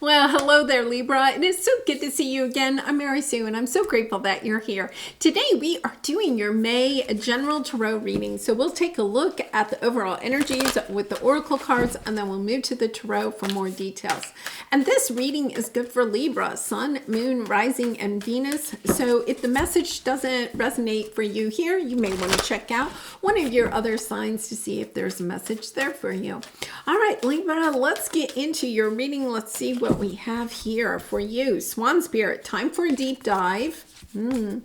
Well, hello there, Libra. It is so good to see you again. I'm Mary Sue, and I'm so grateful that you're here. Today, we are doing your May general tarot reading. So we'll take a look at the overall energies with the oracle cards, and then we'll move to the tarot for more details. And this reading is good for Libra, Sun, Moon, Rising, and Venus. So if the message doesn't resonate for you here, you may want to check out one of your other signs to see if there's a message there for you. All right, Libra, let's get into your reading. Let's see what we have here for you. Swan Spirit, time for a deep dive. And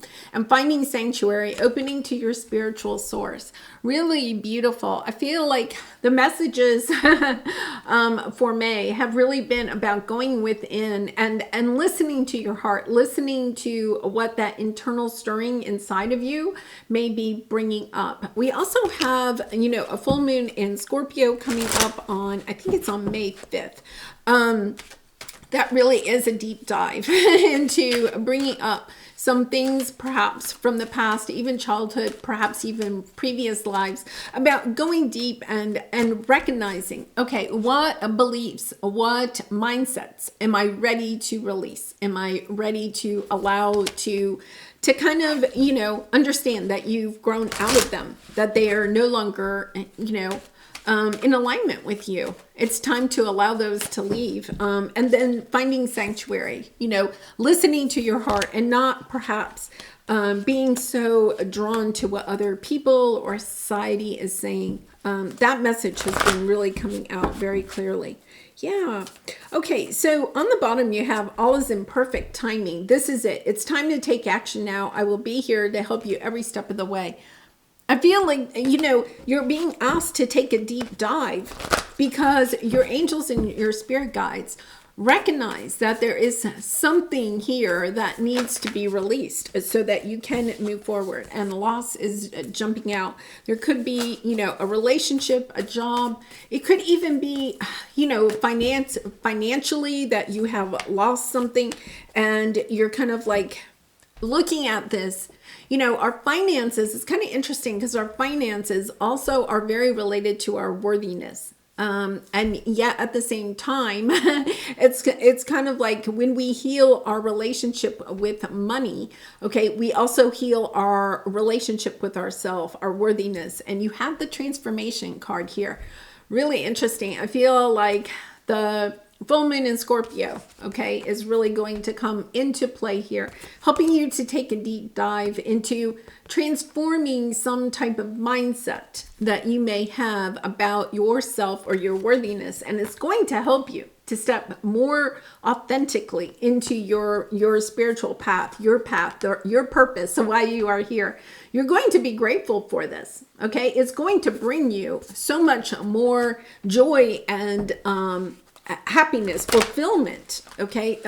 finding sanctuary, opening to your spiritual source. Really beautiful. I feel like the messages for May have really been about going within and listening to your heart, listening to what that internal stirring inside of you may be bringing up. We also have, a full moon in Scorpio coming up on, I think it's on May 5th. That really is a deep dive into bringing up some things perhaps from the past, even childhood, perhaps even previous lives, about going deep and recognizing, okay, what beliefs, what mindsets am I ready to release? Am I ready to allow to kind of, understand that you've grown out of them, that they are no longer, in alignment with you. It's time to allow those to leave. And then finding sanctuary, listening to your heart and not perhaps being so drawn to what other people or society is saying. That message has been really coming out very clearly. Yeah. Okay, so on the bottom you have all is in perfect timing. This is it. It's time to take action now. I will be here to help you every step of the way. I feel like, you're being asked to take a deep dive because your angels and your spirit guides recognize that there is something here that needs to be released so that you can move forward, and loss is jumping out. There could be, a relationship, a job. It could even be, financially that you have lost something and you're kind of like looking at this. Our finances is kind of interesting because our finances also are very related to our worthiness. And yet at the same time, it's kind of like when we heal our relationship with money, okay, we also heal our relationship with ourselves, our worthiness. And you have the transformation card here. Really interesting. I feel like the full moon in Scorpio, okay, is really going to come into play here, helping you to take a deep dive into transforming some type of mindset that you may have about yourself or your worthiness. And it's going to help you to step more authentically into your spiritual path, your purpose, so why you are here. You're going to be grateful for this, okay? It's going to bring you so much more joy and happiness, fulfillment, okay?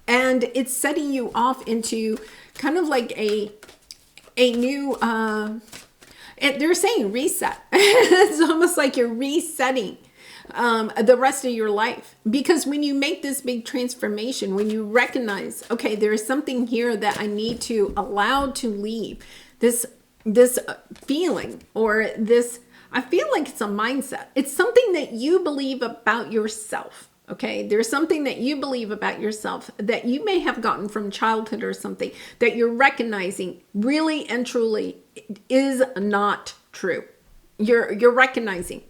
And it's setting you off into kind of like a new, they're saying reset. It's almost like you're resetting the rest of your life. Because when you make this big transformation, when you recognize, okay, there is something here that I need to allow to leave, this feeling or this, I feel like it's a mindset. It's something that you believe about yourself. Okay, there's something that you believe about yourself that you may have gotten from childhood or something that you're recognizing really and truly is not true. You're recognizing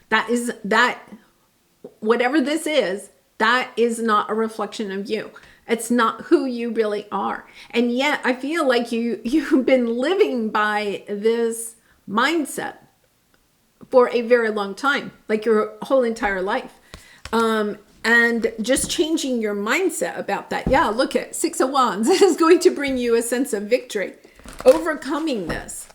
that whatever this is, that is not a reflection of you. It's not who you really are. And yet I feel like you've been living by this mindset for a very long time, like your whole entire life. And just changing your mindset about that. Yeah, look at 6 of Wands is going to bring you a sense of victory, overcoming this.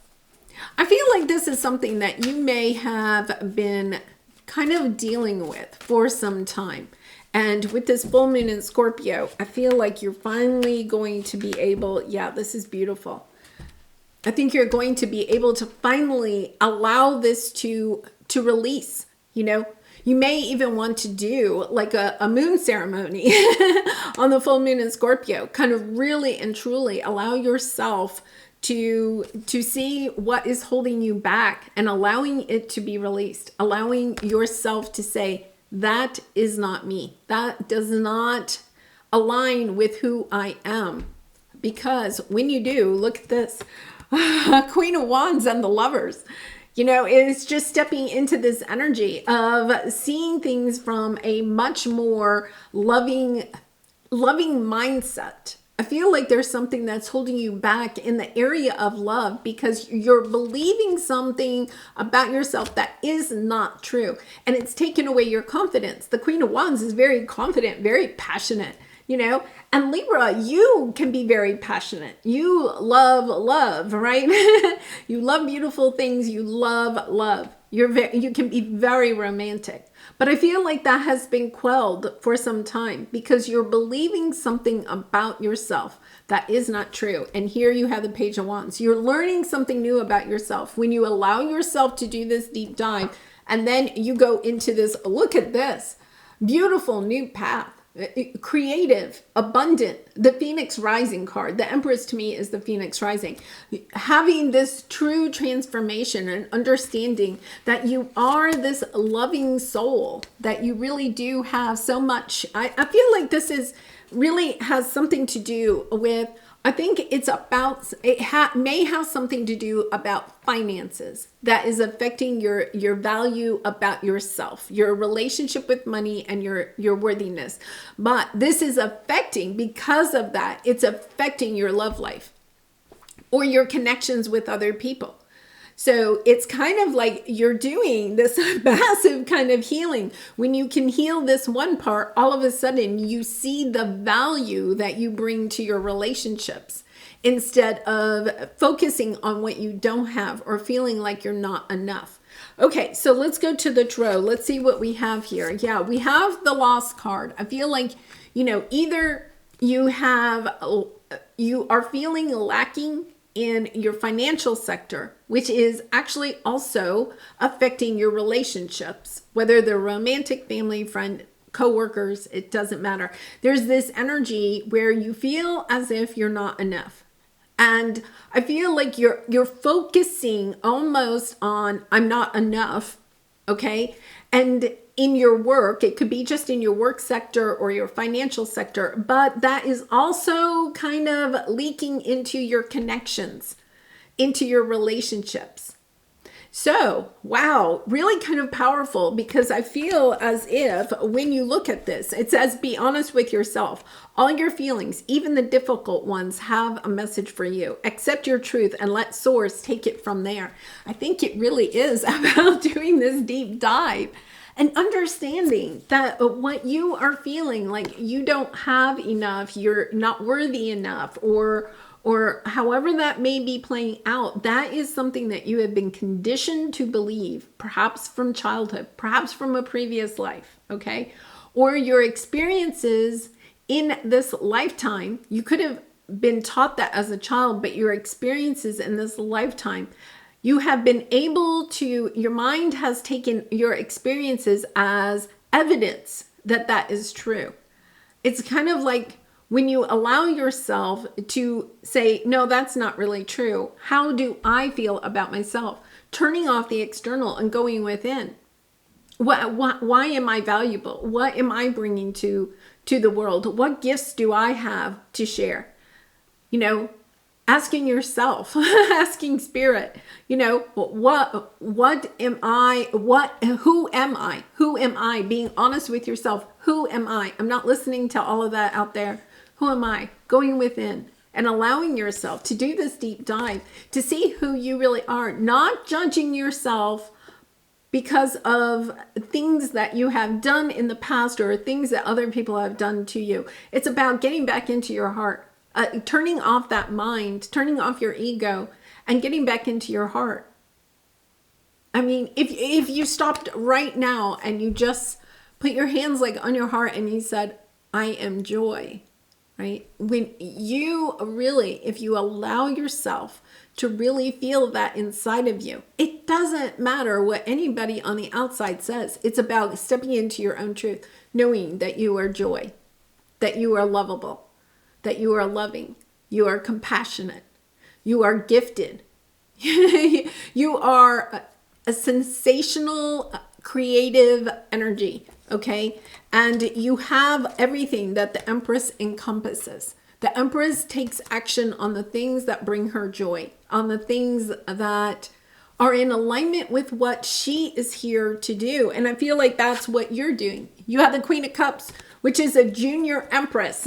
I feel like this is something that you may have been kind of dealing with for some time. And with this full moon in Scorpio, I feel like you're finally going to be able, yeah, this is beautiful. I think you're going to be able to finally allow this to release, You may even want to do like a moon ceremony on the full moon in Scorpio, kind of really and truly allow yourself to see what is holding you back and allowing it to be released, allowing yourself to say, that is not me. That does not align with who I am. Because when you do, look at this, Queen of Wands and the Lovers. It's just stepping into this energy of seeing things from a much more loving mindset. I feel like there's something that's holding you back in the area of love because you're believing something about yourself that is not true. And it's taken away your confidence. The Queen of Wands is very confident, very passionate, and Libra, you can be very passionate. You love, right? You love beautiful things. You love. You can be very romantic. But I feel like that has been quelled for some time because you're believing something about yourself that is not true. And here you have the Page of Wands. You're learning something new about yourself. When you allow yourself to do this deep dive, and then you go into this, look at this, beautiful new path. Creative, abundant, the Phoenix Rising card. The Empress to me is the Phoenix Rising. Having this true transformation and understanding that you are this loving soul, that you really do have so much. I feel like this is really has something to do with, I think it's about, may have something to do about finances that is affecting your value about yourself, your relationship with money and your worthiness. But this is affecting, because of that, it's affecting your love life or your connections with other people. So it's kind of like you're doing this massive kind of healing. When you can heal this one part, all of a sudden you see the value that you bring to your relationships instead of focusing on what you don't have or feeling like you're not enough. Okay, so let's go to the tarot. Let's see what we have here. Yeah, we have the Lost card. I feel like, either you are feeling lacking in your financial sector, which is actually also affecting your relationships, whether they're romantic, family, friend, co-workers, it doesn't matter. There's this energy where you feel as if you're not enough. And I feel like you're focusing almost on I'm not enough, okay? And in your work, it could be just in your work sector or your financial sector, but that is also kind of leaking into your connections, into your relationships. So, wow, really kind of powerful, because I feel as if when you look at this, it says, be honest with yourself. All your feelings, even the difficult ones, have a message for you. Accept your truth and let source take it from there. I think it really is about doing this deep dive and understanding that what you are feeling, like you don't have enough, you're not worthy enough, or however that may be playing out, that is something that you have been conditioned to believe, perhaps from childhood, perhaps from a previous life, okay? Or your experiences in this lifetime. You could have been taught that as a child, but your experiences in this lifetime, you have been able to, your mind has taken your experiences as evidence that that is true. It's kind of like when you allow yourself to say, no, that's not really true. How do I feel about myself? Turning off the external and going within. Why am I valuable? What am I bringing to the world? What gifts do I have to share? Asking yourself, asking spirit, what am I? Who am I? Who am I? Being honest with yourself. Who am I? I'm not listening to all of that out there. Who am I? Going within and allowing yourself to do this deep dive, to see who you really are, not judging yourself because of things that you have done in the past or things that other people have done to you. It's about getting back into your heart. Turning off that mind, turning off your ego, and getting back into your heart. I mean, if you stopped right now and you just put your hands like on your heart and you said, I am joy, right? When you really, if you allow yourself to really feel that inside of you, it doesn't matter what anybody on the outside says. It's about stepping into your own truth, knowing that you are joy, that you are lovable, that you are loving, you are compassionate, you are gifted, you are a sensational, creative energy. okay? And you have everything that the Empress encompasses. The Empress takes action on the things that bring her joy, on the things that are in alignment with what she is here to do. And I feel like that's what you're doing. You have the Queen of Cups, which is a junior Empress,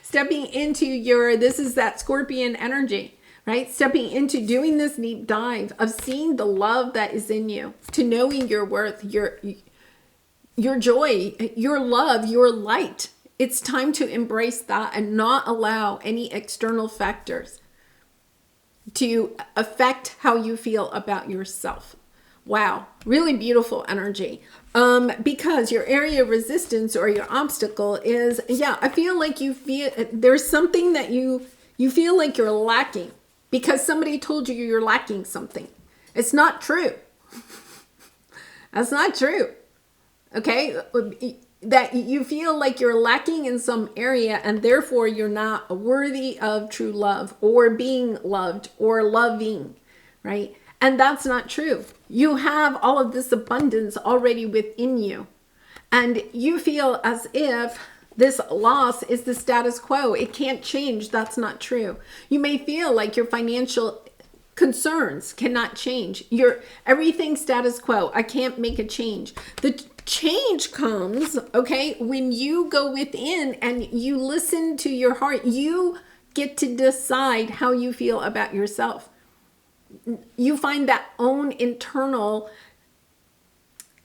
stepping into this is that Scorpion energy, right? Stepping into doing this deep dive of seeing the love that is in you, to knowing your worth, your joy, your love, your light. It's time to embrace that and not allow any external factors to affect how you feel about yourself. Wow, really beautiful energy. Because your area of resistance or your obstacle is, I feel like there's something that you feel like you're lacking because somebody told you you're lacking something. It's not true. That's not true. Okay? That you feel like you're lacking in some area and therefore you're not worthy of true love or being loved or loving, right? And that's not true. You have all of this abundance already within you. And you feel as if this loss is the status quo. It can't change. That's not true. You may feel like your financial concerns cannot change. Everything status quo. I can't make a change. The change comes, okay, when you go within and you listen to your heart. You get to decide how you feel about yourself. You find that own internal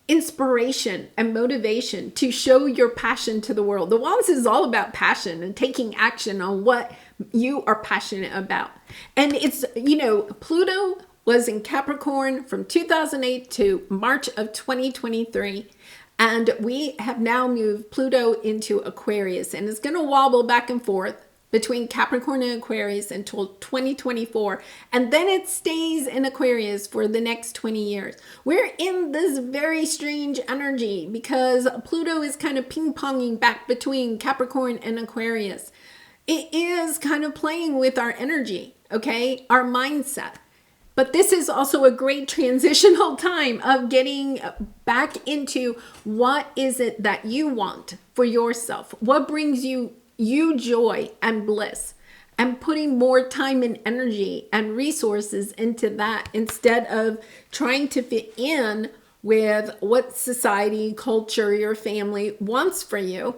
inspiration and motivation to show your passion to the world. The Wands is all about passion and taking action on what you are passionate about. And it's, Pluto was in Capricorn from 2008 to March of 2023. And we have now moved Pluto into Aquarius, and it's going to wobble back and forth between Capricorn and Aquarius until 2024. And then it stays in Aquarius for the next 20 years. We're in this very strange energy because Pluto is kind of ping-ponging back between Capricorn and Aquarius. It is kind of playing with our energy, okay? Our mindset. But this is also a great transitional time of getting back into what is it that you want for yourself? What brings you joy and bliss, and putting more time and energy and resources into that instead of trying to fit in with what society, culture, your family wants for you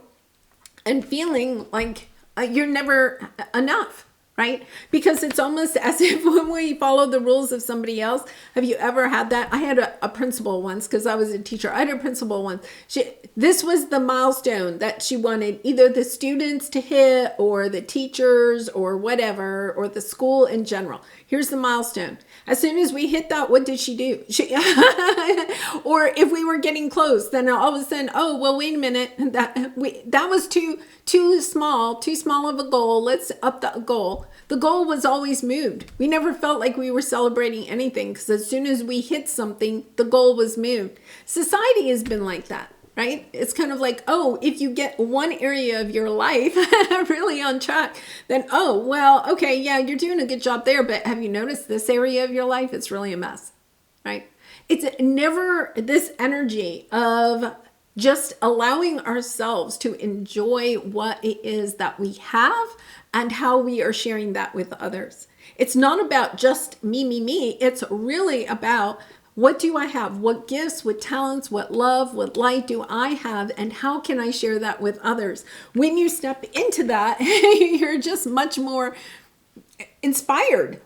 and feeling like you're never enough. Right? Because it's almost as if when we follow the rules of somebody else. Have you ever had that? I had a principal once because I was a teacher. I had a principal once. This was the milestone that she wanted either the students to hit or the teachers or whatever, or the school in general. Here's the milestone. As soon as we hit that, what did she do? Or if we were getting close, then all of a sudden, oh, well, wait a minute. That was too small of a goal. Let's up the goal. The goal was always moved. We never felt like we were celebrating anything because as soon as we hit something, the goal was moved. Society has been like that, right? It's kind of like, oh, if you get one area of your life really on track, then, oh, well, okay, yeah, you're doing a good job there, but have you noticed this area of your life? It's really a mess, right? It's never this energy of just allowing ourselves to enjoy what it is that we have and how we are sharing that with others. It's not about just me. It's really about what do I have? What gifts, what talents, what love, what light do I have? And how can I share that with others? When you step into that, you're just much more inspired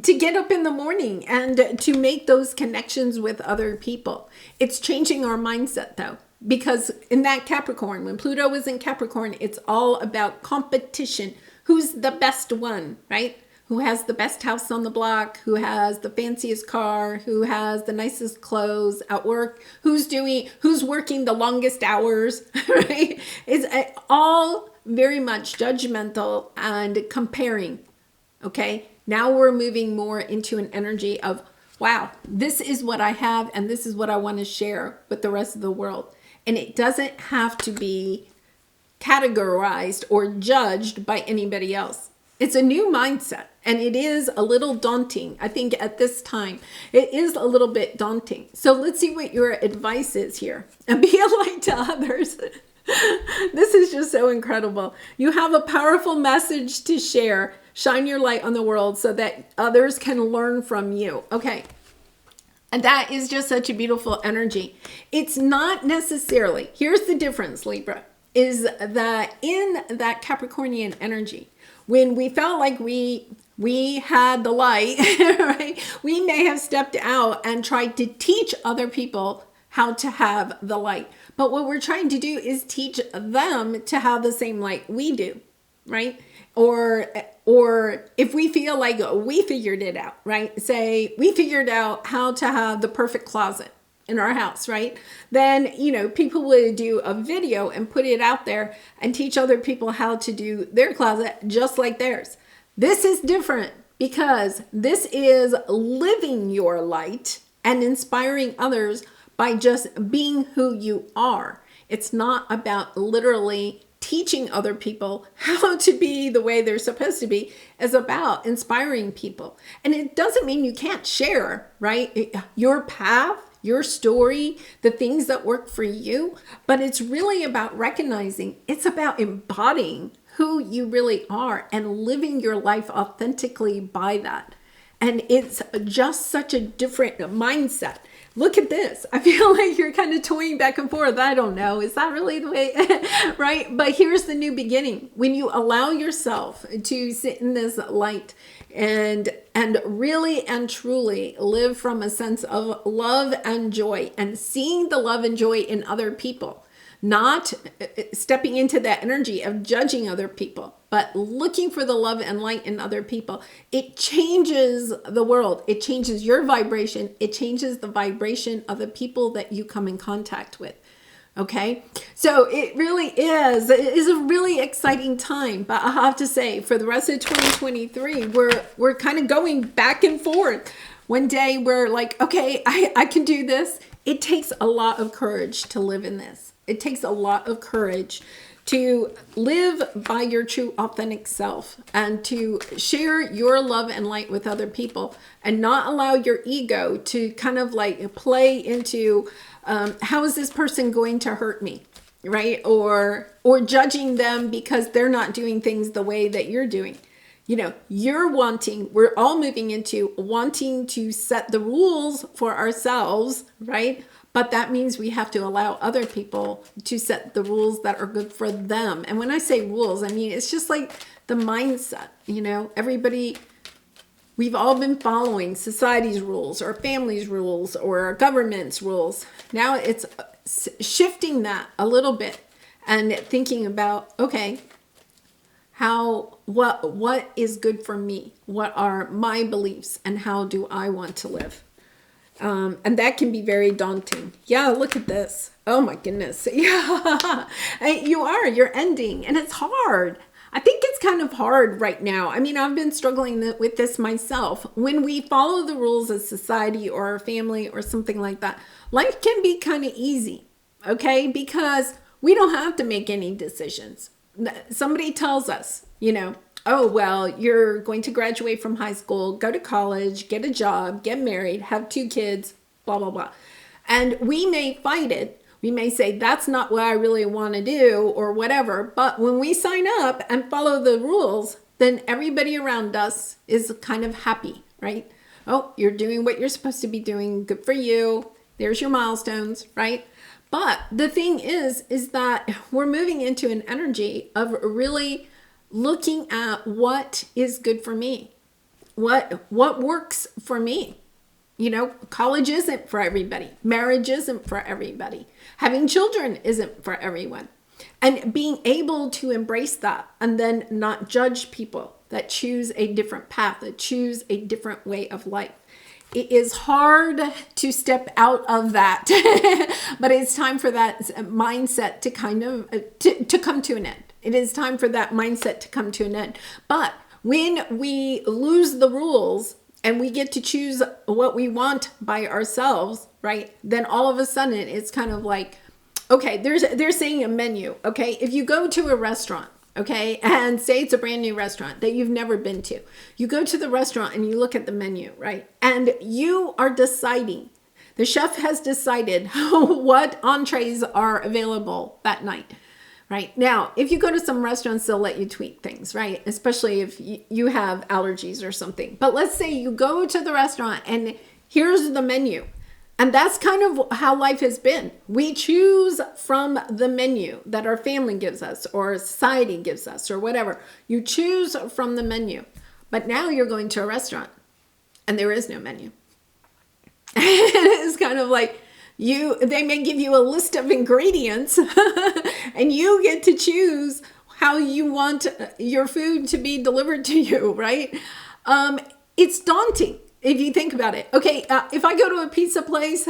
to get up in the morning and to make those connections with other people. It's changing our mindset though. Because in that Capricorn, when Pluto was in Capricorn, it's all about competition. Who's the best one, right? Who has the best house on the block? Who has the fanciest car? Who has the nicest clothes at work? Who's working the longest hours, right? It's all very much judgmental and comparing, okay? Now we're moving more into an energy of, wow, this is what I have and this is what I want to share with the rest of the world. And it doesn't have to be categorized or judged by anybody else. It's a new mindset, and it is a little daunting. I think at this time, it is a little bit daunting. So let's see what your advice is here. And be a light to others. This is just so incredible. You have a powerful message to share. Shine your light on the world so that others can learn from you. Okay. And that is just such a beautiful energy. It's not necessarily, here's the difference, Libra, is that in that Capricornian energy, when we felt like we had the light, right? We may have stepped out and tried to teach other people how to have the light. But what we're trying to do is teach them to have the same light we do, right? Or if we feel like we figured it out, right? Say we figured out how to have the perfect closet in our house, right? Then, people would do a video and put it out there and teach other people how to do their closet just like theirs. This is different because this is living your light and inspiring others by just being who you are. It's not about literally teaching other people how to be the way they're supposed to be. It's about inspiring people. And it doesn't mean you can't share, right? Your path, your story, the things that work for you, but it's really about recognizing, it's about embodying who you really are and living your life authentically by that. And it's just such a different mindset. Look at this. I feel like you're kind of toying back and forth. I don't know. Is that really the way? Right? But here's the new beginning. When you allow yourself to sit in this light and really and truly live from a sense of love and joy and seeing the love and joy in other people, not stepping into that energy of judging other people, but looking for the love and light in other people, it changes the world. It changes your vibration. It changes the vibration of the people that you come in contact with. Okay, so it is a really exciting time, but I have to say for the rest of 2023, we're kind of going back and forth. One day we're like, okay, I can do this. It takes a lot of courage to live in this. It takes a lot of courage to live by your true authentic self and to share your love and light with other people and not allow your ego to kind of like play into how is this person going to hurt me, right? Or judging them because they're not doing things the way that you're doing. We're all moving into wanting to set the rules for ourselves, right? But that means we have to allow other people to set the rules that are good for them. And when I say rules, I mean, it's just like the mindset, everybody, we've all been following society's rules or family's rules or government's rules. Now it's shifting that a little bit and thinking about, okay, what is good for me? What are my beliefs and how do I want to live? And that can be very daunting. Yeah, look at this. Oh my goodness. Yeah, you're ending and it's hard. I think it's kind of hard right now. I mean, I've been struggling with this myself. When we follow the rules of society or our family or something like that, life can be kind of easy, okay? Because we don't have to make any decisions. Somebody tells us, oh, well, you're going to graduate from high school, go to college, get a job, get married, have 2 kids, blah, blah, blah. And we may fight it. We may say, that's not what I really want to do or whatever. But when we sign up and follow the rules, then everybody around us is kind of happy, right? Oh, you're doing what you're supposed to be doing. Good for you. There's your milestones, right? But the thing is that we're moving into an energy of really looking at what is good for me, what works for me. College isn't for everybody. Marriage isn't for everybody. Having children isn't for everyone. And being able to embrace that and then not judge people that choose a different path, that choose a different way of life. It is hard to step out of that, but it's time for that mindset to kind of to come to an end. It is time for that mindset to come to an end. But when we lose the rules and we get to choose what we want by ourselves, right? Then all of a sudden it's kind of like, okay, they're saying a menu. Okay, if you go to a restaurant, okay? And say it's a brand new restaurant that you've never been to. You go to the restaurant and you look at the menu, right? And you are deciding, the chef has decided what entrees are available that night, right? Now, if you go to some restaurants, they'll let you tweak things, right? Especially if you have allergies or something. But let's say you go to the restaurant and here's the menu. And that's kind of how life has been. We choose from the menu that our family gives us or society gives us or whatever. You choose from the menu. But now you're going to a restaurant and there is no menu. It's kind of like they may give you a list of ingredients and you get to choose how you want your food to be delivered to you, right? It's daunting. If you think about it, okay, if I go to a pizza place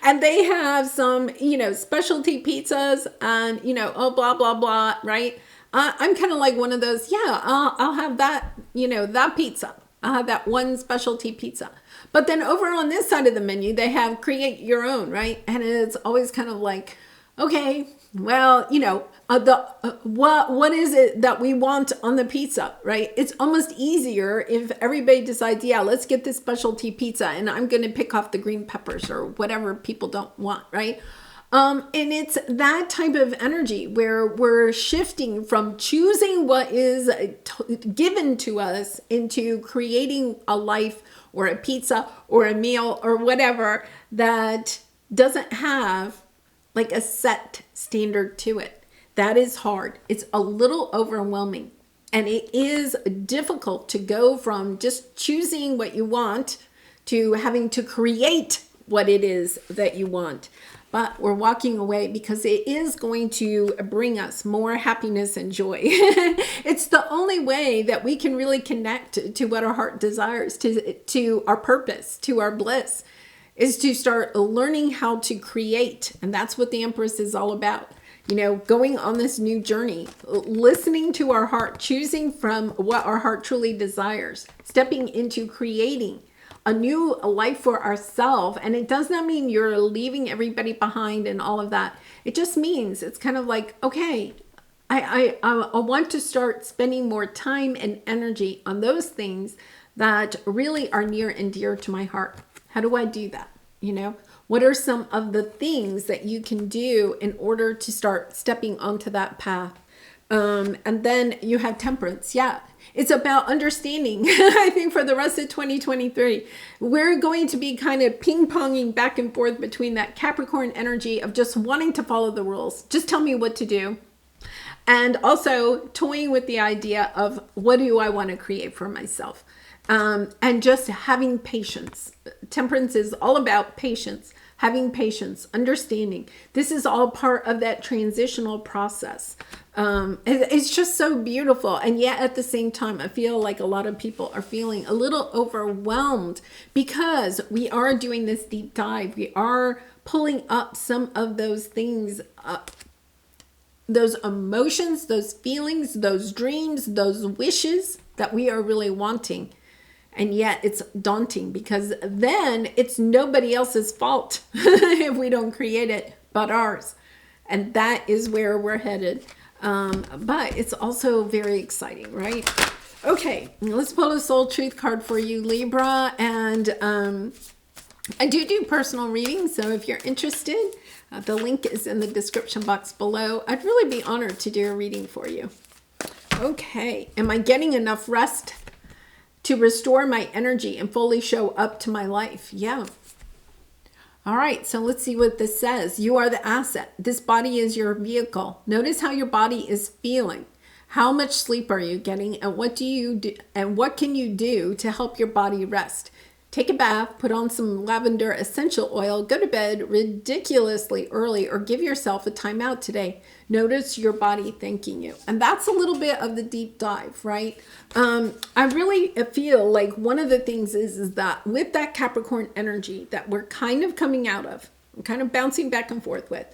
and they have some, specialty pizzas and, blah, blah, blah, right? I'm kind of like one of those, I'll have that, that pizza. I'll have that one specialty pizza. But then over on this side of the menu, they have create your own, right? And it's always kind of like, okay, well, what is it that we want on the pizza, right? It's almost easier if everybody decides, let's get this specialty pizza and I'm going to pick off the green peppers or whatever people don't want, right? And it's that type of energy where we're shifting from choosing what is given to us into creating a life or a pizza or a meal or whatever that doesn't have like a set standard to it. That is hard. It's a little overwhelming. And it is difficult to go from just choosing what you want to having to create what it is that you want. But we're walking away because it is going to bring us more happiness and joy. It's the only way that we can really connect to what our heart desires, to our purpose, to our bliss, is to start learning how to create. And that's what the Empress is all about. Going on this new journey, listening to our heart, choosing from what our heart truly desires, stepping into creating a new life for ourselves. And it does not mean you're leaving everybody behind and all of that. It just means it's kind of like, okay, I want to start spending more time and energy on those things that really are near and dear to my heart. How do I do that? What are some of the things that you can do in order to start stepping onto that path? And then you have temperance. Yeah, it's about understanding. I think for the rest of 2023, we're going to be kind of ping-ponging back and forth between that Capricorn energy of just wanting to follow the rules. Just tell me what to do. And also toying with the idea of what do I want to create for myself? And just having patience. Temperance is all about patience, having patience, understanding. This is all part of that transitional process. It's just so beautiful. And yet at the same time, I feel like a lot of people are feeling a little overwhelmed because we are doing this deep dive. We are pulling up some of those things, those emotions, those feelings, those dreams, those wishes that we are really wanting. And yet it's daunting because then it's nobody else's fault if we don't create it but ours. And that is where we're headed. But it's also very exciting, right? Okay, let's pull a soul truth card for you, Libra. And I do personal readings. So if you're interested, the link is in the description box below. I'd really be honored to do a reading for you. Okay, am I getting enough rest to restore my energy and fully show up to my life? Yeah. All right, so let's see what this says. You are the asset. This body is your vehicle. Notice how your body is feeling. How much sleep are you getting, and what do you do, and what can you do to help your body rest? Take a bath, put on some lavender essential oil, go to bed ridiculously early, or give yourself a timeout today. Notice your body thanking you. And that's a little bit of the deep dive, right? I really feel like one of the things is that with that Capricorn energy that we're kind of coming out of, I'm kind of bouncing back and forth with,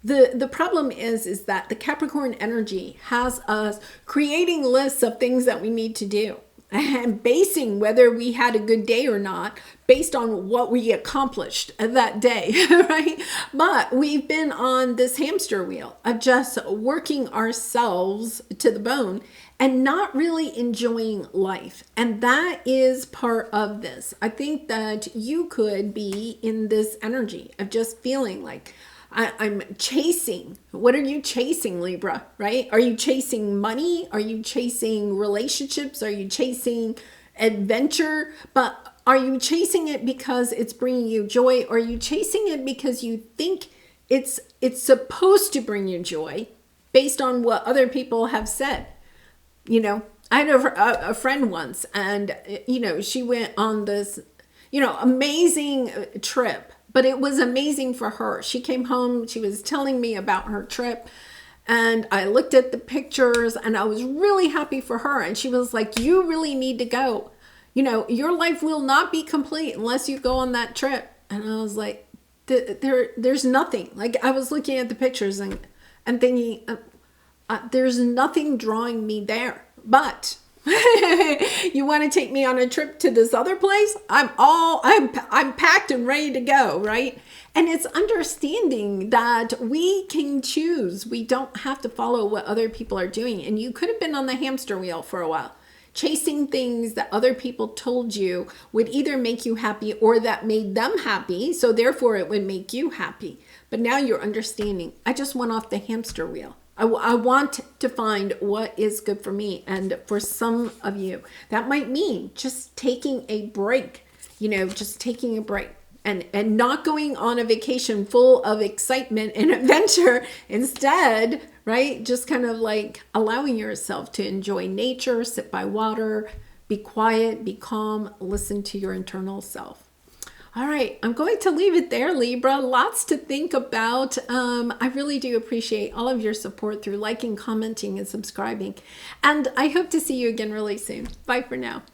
the problem is that the Capricorn energy has us creating lists of things that we need to do. and basing whether we had a good day or not based on what we accomplished that day, right? But we've been on this hamster wheel of just working ourselves to the bone and not really enjoying life. And that is part of this. I think that you could be in this energy of just feeling like, I'm chasing. What are you chasing, Libra, right? Are you chasing money? Are you chasing relationships? Are you chasing adventure? But are you chasing it because it's bringing you joy? Or are you chasing it because you think it's supposed to bring you joy based on what other people have said? You know, I had a friend once, and, you know, she went on this, you know, amazing trip. But it was amazing for her. She came home, she was telling me about her trip, and I looked at the pictures and I was really happy for her. And she was like, you really need to go. You know, your life will not be complete unless you go on that trip. And I was like, there's nothing. Like, I was looking at the pictures and thinking, there's nothing drawing me there. But you want to take me on a trip to this other place? I'm packed and ready to go, right? And it's understanding that we can choose. We don't have to follow what other people are doing. And you could have been on the hamster wheel for a while, chasing things that other people told you would either make you happy or that made them happy. So therefore it would make you happy. But now you're understanding, I just went off the hamster wheel. I want to find what is good for me. And for some of you, that might mean just taking a break, you know, just taking a break and not going on a vacation full of excitement and adventure. Instead, right, just kind of like allowing yourself to enjoy nature, sit by water, be quiet, be calm, listen to your internal self. All right, I'm going to leave it there, Libra. Lots to think about. I really do appreciate all of your support through liking, commenting, and subscribing. And I hope to see you again really soon. Bye for now.